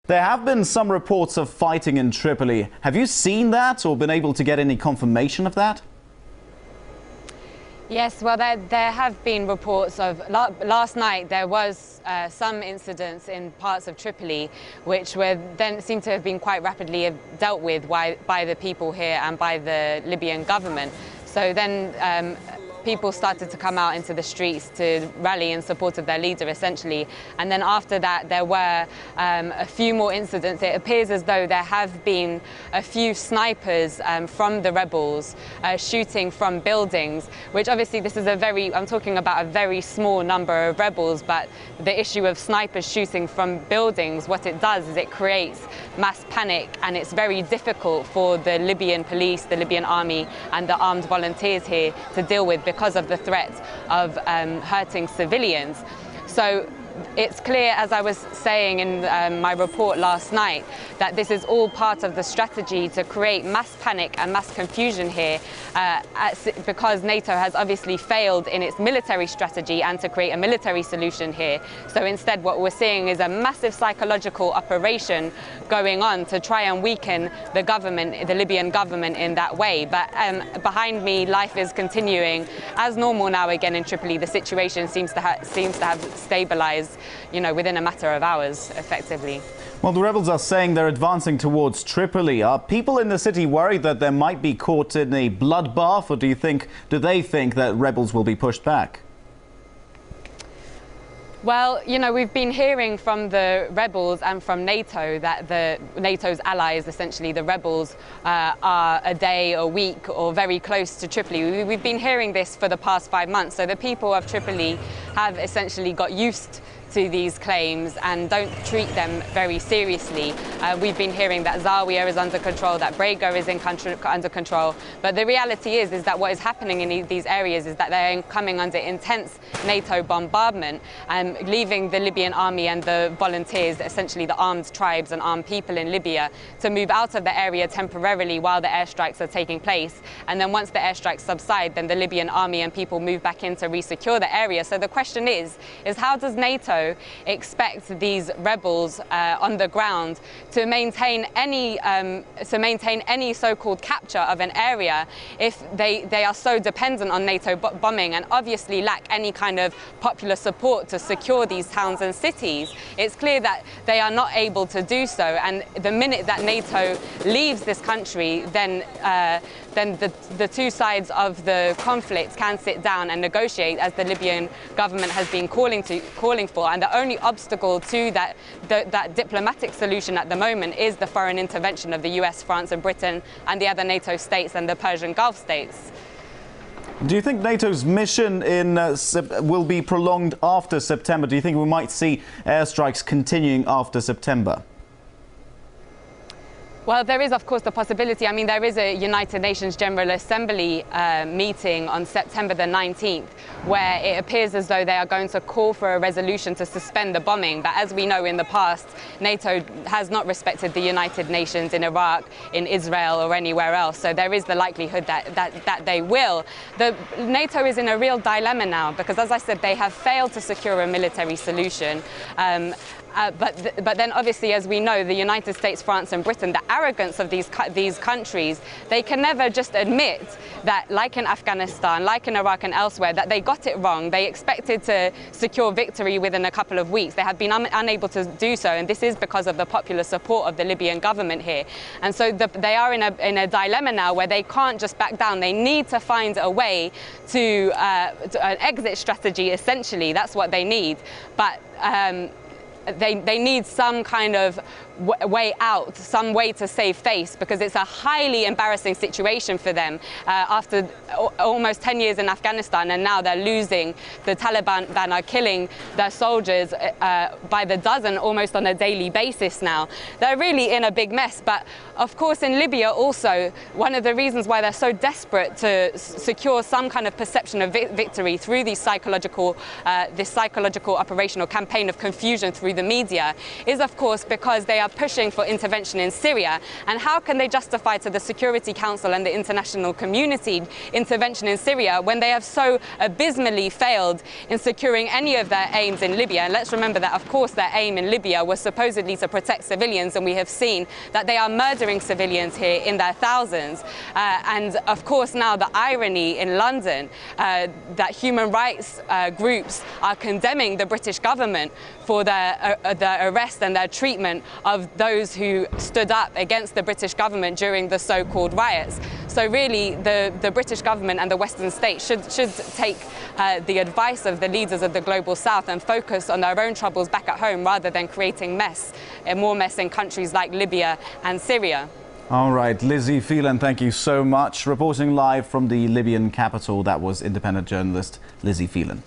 There have been some reports of fighting in Tripoli. Have you seen that or been able to get any confirmation of that? Yes, well, there have been reports of last night there was some incidents in parts of Tripoli which were then seem to have been quite rapidly dealt with by the people here and by the Libyan government. So then people started to come out into the streets to rally in support of their leader, essentially. And then after that, there were a few more incidents. It appears as though there have been a few snipers from the rebels shooting from buildings, which obviously this is I'm talking about a very small number of rebels, but the issue of snipers shooting from buildings, what it does is it creates mass panic, and it's very difficult for the Libyan police, the Libyan army, and the armed volunteers here to deal with because of the threat of hurting civilians. So it's clear, as I was saying in my report last night, that this is all part of the strategy to create mass panic and mass confusion here because NATO has obviously failed in its military strategy and to create a military solution here. So instead what we're seeing is a massive psychological operation going on to try and weaken the government, the Libyan government, in that way. But behind me, life is continuing as normal now again in Tripoli. The situation seems to have stabilized, within a matter of hours, effectively. Well, the rebels are saying they're advancing towards Tripoli. Are people in the city worried that they might be caught in a bloodbath, or do they think that rebels will be pushed back? Well, we've been hearing from the rebels and from NATO that NATO's allies, essentially the rebels, are a day, a week, or very close to Tripoli. We've been hearing this for the past 5 months. So the people of Tripoli have essentially got used to these claims and don't treat them very seriously. We've been hearing that Zawiya is under control, that Brega is under control, but the reality is that what is happening in these areas is that they're coming under intense NATO bombardment and leaving the Libyan army and the volunteers, essentially the armed tribes and armed people in Libya, to move out of the area temporarily while the airstrikes are taking place. And then once the airstrikes subside, then the Libyan army and people move back in to resecure the area. So the question is how does NATO expect these rebels on the ground to maintain any so-called capture of an area if they are so dependent on NATO bombing and obviously lack any kind of popular support to secure these towns and cities? It's clear that they are not able to do so, and the minute that NATO leaves this country, then the two sides of the conflict can sit down and negotiate, as the Libyan government has been calling for. And the only obstacle to that diplomatic solution at the moment is the foreign intervention of the US, France and Britain and the other NATO states and the Persian Gulf states. Do you think NATO's mission will be prolonged after September? Do you think we might see airstrikes continuing after September? Well, there is, of course, the possibility. I mean, there is a United Nations General Assembly meeting on September the 19th, where it appears as though they are going to call for a resolution to suspend the bombing. But as we know, in the past, NATO has not respected the United Nations in Iraq, in Israel or anywhere else. So there is the likelihood that they will. NATO is in a real dilemma now because, as I said, they have failed to secure a military solution. But then obviously, as we know, the United States, France and Britain, the arrogance of these countries, they can never just admit that, like in Afghanistan, like in Iraq and elsewhere, that they got it wrong. They expected to secure victory within a couple of weeks. They have been unable to do so, and this is because of the popular support of the Libyan government here. And so they are in a dilemma now where they can't just back down. They need to find a way to an exit strategy, essentially. That's what they need. But they need some kind of way out, some way to save face, because it's a highly embarrassing situation for them after almost 10 years in Afghanistan, and now they're losing. The Taliban are killing their soldiers by the dozen, almost on a daily basis now. They're really in a big mess. But of course, in Libya also, one of the reasons why they're so desperate to secure some kind of perception of victory through this psychological operational campaign of confusion through the media is, of course, because they are pushing for intervention in Syria. And how can they justify to the Security Council and the international community intervention in Syria when they have so abysmally failed in securing any of their aims in Libya? And let's remember that, of course, their aim in Libya was supposedly to protect civilians, and we have seen that they are murdering civilians here in their thousands. And of course, now the irony in London that human rights groups are condemning the British government for their arrest and their treatment of those who stood up against the British government during the so-called riots. So really, the British government and the Western states should take the advice of the leaders of the global south and focus on their own troubles back at home rather than creating more mess in countries like Libya and Syria. All right, Lizzie Phelan, thank you so much. Reporting live from the Libyan capital, that was independent journalist Lizzie Phelan.